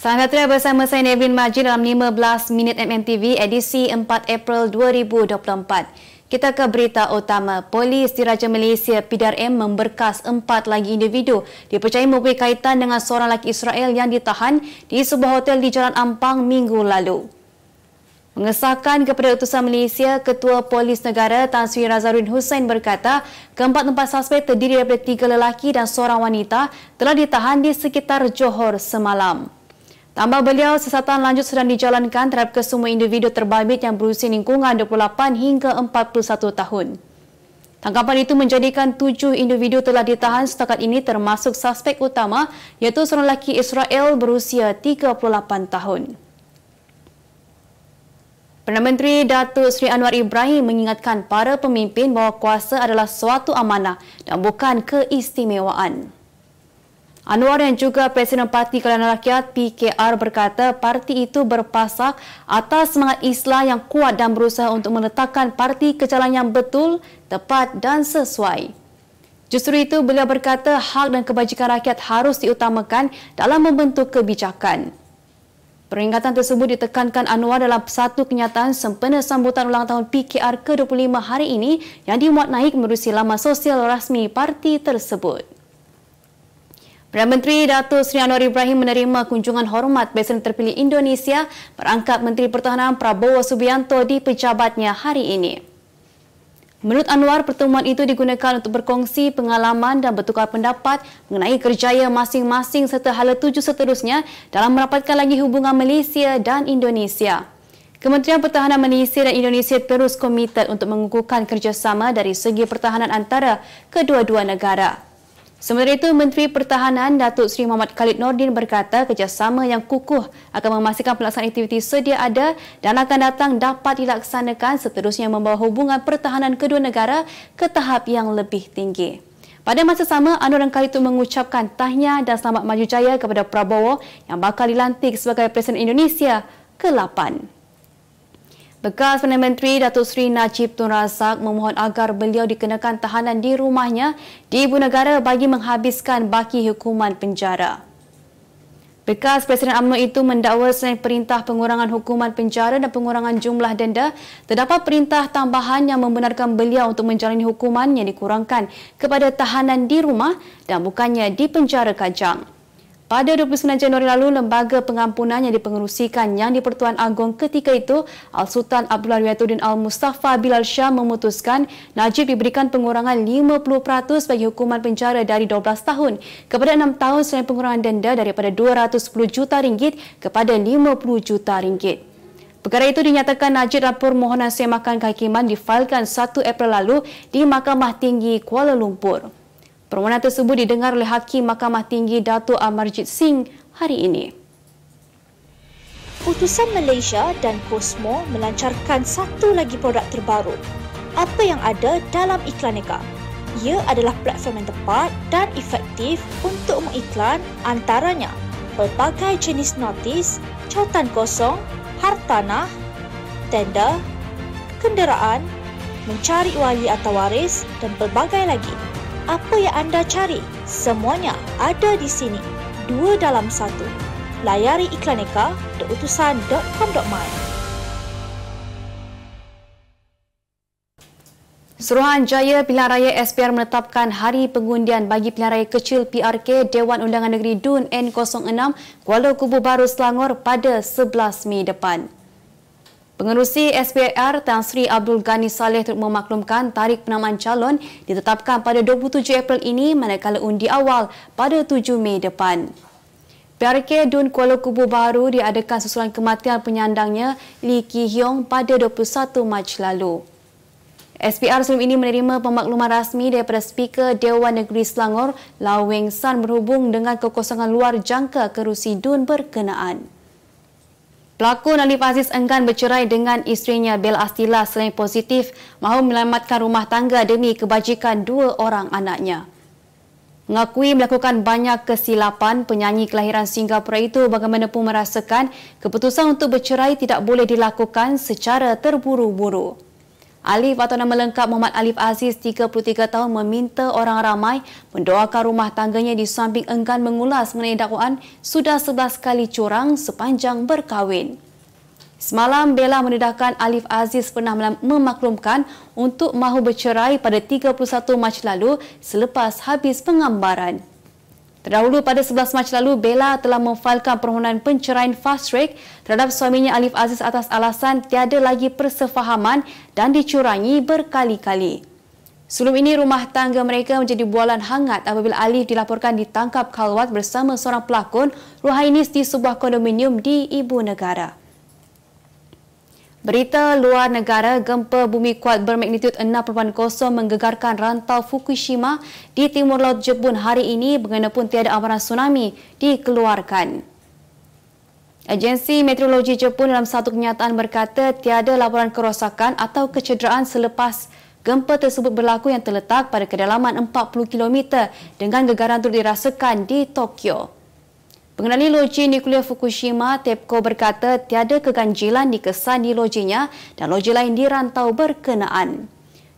Salam sejahtera bersama saya Nevin Majid dalam 15 minit MMTV edisi 4 April 2024. Kita ke berita utama. Polis Diraja Malaysia PDRM memberkas 4 lagi individu dipercayai mempunyai kaitan dengan seorang lelaki Israel yang ditahan di sebuah hotel di Jalan Ampang minggu lalu. Mengesahkan kepada utusan Malaysia, Ketua Polis Negara Tan Sri Razaruddin Hussein berkata, keempat-empat suspek terdiri daripada 3 lelaki dan seorang wanita telah ditahan di sekitar Johor semalam. Tambah beliau, siasatan lanjut sedang dijalankan terhadap kesemua individu terbabit yang berusia lingkungan 28 hingga 41 tahun. Tangkapan itu menjadikan 7 individu telah ditahan setakat ini termasuk suspek utama iaitu seorang lelaki Israel berusia 38 tahun. Perdana Menteri Datuk Seri Anwar Ibrahim mengingatkan para pemimpin bahawa kuasa adalah suatu amanah dan bukan keistimewaan. Anwar yang juga Presiden Parti Keadilan Rakyat PKR berkata parti itu berpasak atas semangat Islam yang kuat dan berusaha untuk meletakkan parti ke jalan yang betul, tepat dan sesuai. Justru itu beliau berkata hak dan kebajikan rakyat harus diutamakan dalam membentuk kebijakan. Peringatan tersebut ditekankan Anwar dalam satu kenyataan sempena sambutan ulang tahun PKR ke-25 hari ini yang dimuat naik menerusi laman sosial rasmi parti tersebut. Perdana Menteri Datuk Seri Anwar Ibrahim menerima kunjungan hormat Presiden terpilih Indonesia merangkap Menteri Pertahanan Prabowo Subianto di pejabatnya hari ini. Menurut Anwar, pertemuan itu digunakan untuk berkongsi pengalaman dan bertukar pendapat mengenai kerjaya masing-masing serta hala tuju seterusnya dalam merapatkan lagi hubungan Malaysia dan Indonesia. Kementerian Pertahanan Malaysia dan Indonesia terus komited untuk mengukuhkan kerjasama dari segi pertahanan antara kedua-dua negara. Sementara itu, Menteri Pertahanan Datuk Seri Muhammad Khalid Nordin berkata kerjasama yang kukuh akan memastikan pelaksanaan aktiviti sedia ada dan akan datang dapat dilaksanakan seterusnya membawa hubungan pertahanan kedua negara ke tahap yang lebih tinggi. Pada masa sama, Anwar dan Khalid itu mengucapkan tahniah dan selamat maju jaya kepada Prabowo yang bakal dilantik sebagai Presiden Indonesia ke-8. Bekas Perdana Menteri Datuk Seri Najib Tun Razak memohon agar beliau dikenakan tahanan di rumahnya di Ibu Negara bagi menghabiskan baki hukuman penjara. Bekas Presiden UMNO itu mendakwa selain perintah pengurangan hukuman penjara dan pengurangan jumlah denda, terdapat perintah tambahan yang membenarkan beliau untuk menjalani hukuman yang dikurangkan kepada tahanan di rumah dan bukannya di penjara Kajang. Pada 29 Januari lalu, Lembaga Pengampunan yang dipengerusikan Yang di-Pertuan Agong ketika itu, Al-Sultan Abdullah Riayatuddin Al-Mustafa Bilal Shah memutuskan Najib diberikan pengurangan 50% bagi hukuman penjara dari 12 tahun kepada 6 tahun selain pengurangan denda daripada RM210 juta kepada RM50 juta. Perkara itu dinyatakan Najib dalam permohonan semakan kehakiman difailkan 1 April lalu di Mahkamah Tinggi Kuala Lumpur. Permohonan tersebut didengar oleh Hakim Mahkamah Tinggi Datuk Amarjit Singh hari ini. Utusan Malaysia dan Cosmo melancarkan satu lagi produk terbaru. Apa yang ada dalam Iklaneka? Ia adalah platform yang tepat dan efektif untuk mengiklan antaranya pelbagai jenis notis, cautan kosong, hartanah, tender, kenderaan, mencari wali atau waris dan pelbagai lagi. Apa yang anda cari? Semuanya ada di sini. 2 dalam 1. Layari iklaneka.utusan.com.my. Suruhanjaya Pilihan Raya SPR menetapkan hari pengundian bagi pilihan raya kecil PRK Dewan Undangan Negeri DUN N06 Kuala Kubu Baru Selangor pada 11 Mei depan. Pengerusi SPR Tan Sri Abdul Ghani Saleh turut memaklumkan tarikh penamaan calon ditetapkan pada 27 April ini manakala undi awal pada 7 Mei depan. PRK DUN Kuala Kubu Baru diadakan susulan kematian penyandangnya Lee Ki Hiong pada 21 Mac lalu. SPR sebelum ini menerima pemakluman rasmi daripada Speaker Dewan Negeri Selangor Lau Weng San berhubung dengan kekosongan luar jangka kerusi DUN berkenaan. Pelakon Alif Aziz enggan bercerai dengan isterinya Bella Astila selain positif mahu menyelamatkan rumah tangga demi kebajikan 2 orang anaknya. Mengakui melakukan banyak kesilapan, penyanyi kelahiran Singapura itu bagaimanapun merasakan keputusan untuk bercerai tidak boleh dilakukan secara terburu-buru. Alif atau nama lengkap Muhammad Alif Aziz, 33 tahun, meminta orang ramai mendoakan rumah tangganya di samping enggan mengulas mengenai dakwaan sudah 11 kali curang sepanjang berkahwin. Semalam, Bella mendedahkan Alif Aziz pernah memaklumkan untuk mahu bercerai pada 31 Mac lalu selepas habis pengambaran. Terdahulu pada 11 Mac lalu, Bella telah memfailkan permohonan penceraian fast track terhadap suaminya Alif Aziz atas alasan tiada lagi persefahaman dan dicurangi berkali-kali. Sebelum ini, rumah tangga mereka menjadi bualan hangat apabila Alif dilaporkan ditangkap khalwat bersama seorang pelakon Ruhainis di sebuah kondominium di Ibu Negara. Berita luar negara, gempa bumi kuat bermagnitud 6.0 menggegarkan rantau Fukushima di timur laut Jepun hari ini, bagaimanapun tiada amaran tsunami dikeluarkan. Agensi Meteorologi Jepun dalam satu kenyataan berkata tiada laporan kerosakan atau kecederaan selepas gempa tersebut berlaku yang terletak pada kedalaman 40 km dengan gegaran turut dirasakan di Tokyo. Pengendali loji nuklear Fukushima, TEPCO, berkata tiada keganjilan dikesan di lojinya dan loji lain dirantau berkenaan.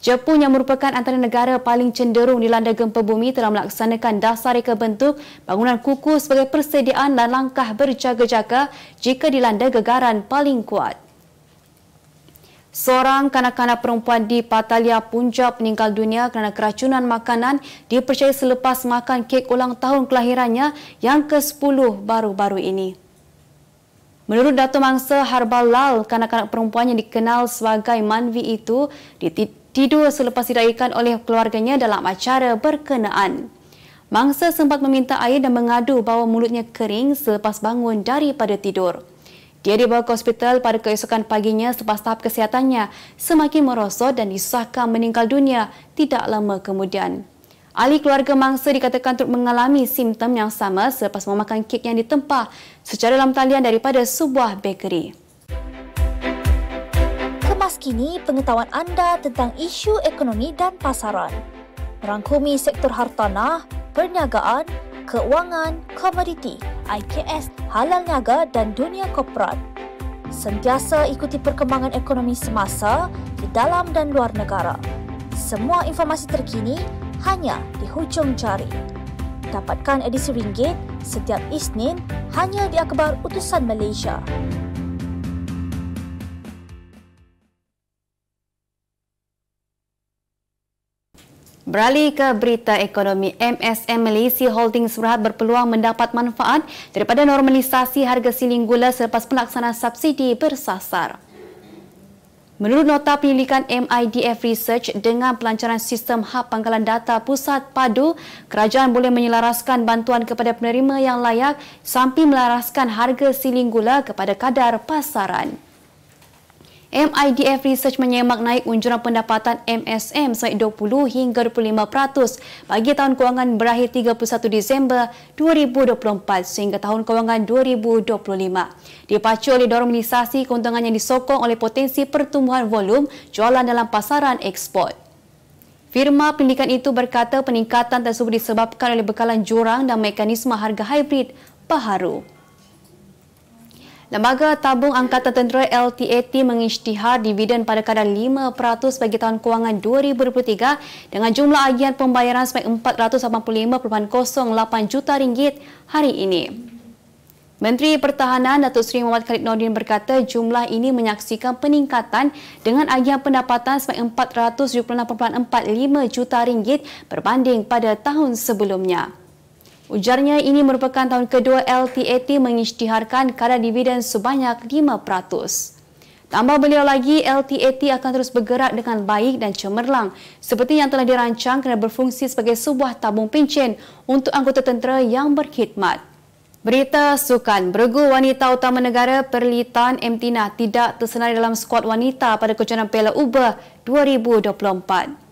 Jepun yang merupakan antara negara paling cenderung dilanda gempa bumi telah melaksanakan dasar reka bentuk bangunan kukuh sebagai persediaan dan langkah berjaga-jaga jika dilanda gegaran paling kuat. Seorang kanak-kanak perempuan di Pattaya, Punjab meninggal dunia kerana keracunan makanan dipercayai selepas makan kek ulang tahun kelahirannya yang ke-10 baru-baru ini. Menurut Dato' Mangsa Harbal Lal, kanak-kanak perempuan yang dikenal sebagai Manvi itu tidur selepas dirayakan oleh keluarganya dalam acara berkenaan. Mangsa sempat meminta air dan mengadu bahawa mulutnya kering selepas bangun daripada tidur. Dia dibawa ke hospital pada keesokan paginya selepas tahap kesihatannya semakin merosot dan disahkan meninggal dunia tidak lama kemudian. Ahli keluarga Mangsa dikatakan turut mengalami simptom yang sama selepas memakan kek yang ditempah secara dalam talian daripada sebuah bakery. Kemas kini pengetahuan anda tentang isu ekonomi dan pasaran. Merangkumi sektor hartanah, perniagaan, keuangan, komoditi, IKS, halal niaga dan dunia korporat. Sentiasa ikuti perkembangan ekonomi semasa di dalam dan luar negara. Semua informasi terkini hanya di hujung jari. Dapatkan edisi ringgit setiap Isnin hanya di Akhbar Utusan Malaysia. Beralih ke berita ekonomi, MSM Malaysia Holdings berharap berpeluang mendapat manfaat daripada normalisasi harga siling gula selepas pelaksanaan subsidi bersasar. Menurut nota penyelidikan MIDF Research, dengan pelancaran sistem hub pangkalan data pusat padu, kerajaan boleh menyelaraskan bantuan kepada penerima yang layak sambil melaraskan harga siling gula kepada kadar pasaran. MIDF Research menyemak naik unjuran pendapatan MSM sebanyak 20 hingga 25% bagi tahun kewangan berakhir 31 Disember 2024 sehingga tahun kewangan 2025. Dipacu oleh normalisasi keuntungan yang disokong oleh potensi pertumbuhan volum jualan dalam pasaran ekspor. Firma pendidikan itu berkata peningkatan tersebut disebabkan oleh bekalan jurang dan mekanisme harga hibrid baharu. Lembaga Tabung Angkatan Tentera LTAT mengisytihar dividen pada kadar 5% bagi tahun kewangan 2023 dengan jumlah agihan pembayaran sebanyak RM485.08 juta hari ini. Menteri Pertahanan Datuk Seri Muhammad Khalid Nordin berkata jumlah ini menyaksikan peningkatan dengan agihan pendapatan sebanyak RM476.45 juta berbanding pada tahun sebelumnya. Ujarnya ini merupakan tahun kedua LTAT mengisytiharkan kadar dividen sebanyak 5%. Tambah beliau lagi, LTAT akan terus bergerak dengan baik dan cemerlang seperti yang telah dirancang kerana berfungsi sebagai sebuah tabung pencen untuk anggota tentera yang berkhidmat. Berita sukan, beregu wanita utama negara Perlitan Emtina tidak tersenarai dalam skuad wanita pada kejohanan Piala UBA 2024.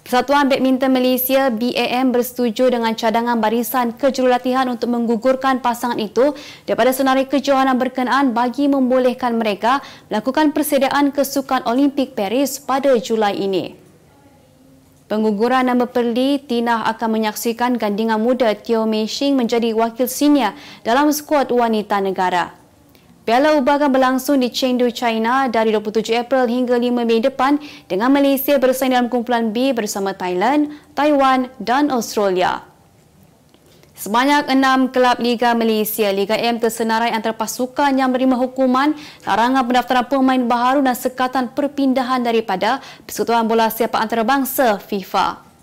Persatuan Badminton Malaysia BAM bersetuju dengan cadangan barisan kejurulatihan untuk menggugurkan pasangan itu daripada senarai kejohanan berkenaan bagi membolehkan mereka melakukan persediaan kesukan Olimpik Paris pada Julai ini. Pengguguran nama Perli, Tinah akan menyaksikan gandingan muda Teo Mei Shing menjadi wakil senior dalam skuad wanita negara. Piala Ubah akan berlangsung di Chengdu, China dari 27 April hingga 5 Mei depan dengan Malaysia bersaing dalam kumpulan B bersama Thailand, Taiwan dan Australia. Sebanyak 6 kelab Liga Malaysia, Liga M tersenarai antara pasukan yang menerima hukuman, larangan pendaftaran pemain baharu dan sekatan perpindahan daripada Persekutuan Bola Sepak Antarabangsa FIFA.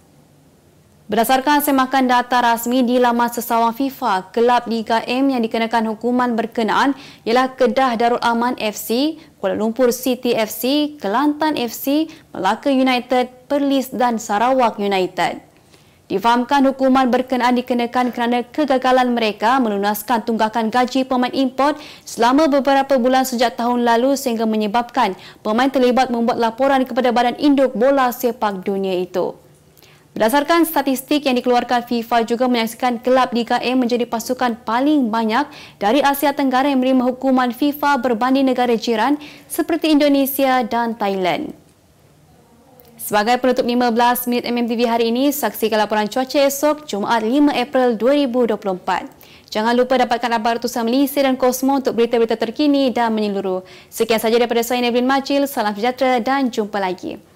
Berdasarkan semakan data rasmi di laman sesawang FIFA, kelab Liga M yang dikenakan hukuman berkenaan ialah Kedah Darul Aman FC, Kuala Lumpur City FC, Kelantan FC, Melaka United, Perlis dan Sarawak United. Difahamkan hukuman berkenaan dikenakan kerana kegagalan mereka melunaskan tunggakan gaji pemain import selama beberapa bulan sejak tahun lalu sehingga menyebabkan pemain terlibat membuat laporan kepada Badan Induk Bola Sepak Dunia itu. Berdasarkan statistik yang dikeluarkan, FIFA juga menyaksikan kelab Liga M menjadi pasukan paling banyak dari Asia Tenggara yang menerima hukuman FIFA berbanding negara jiran seperti Indonesia dan Thailand. Sebagai penutup 15 minit MMTV hari ini, saksikan laporan cuaca esok Jumaat 5 April 2024. Jangan lupa dapatkan khabar utusan Malaysia dan Kosmo untuk berita-berita terkini dan menyeluruh. Sekian sahaja daripada saya, Nevin Majil. Salam sejahtera dan jumpa lagi.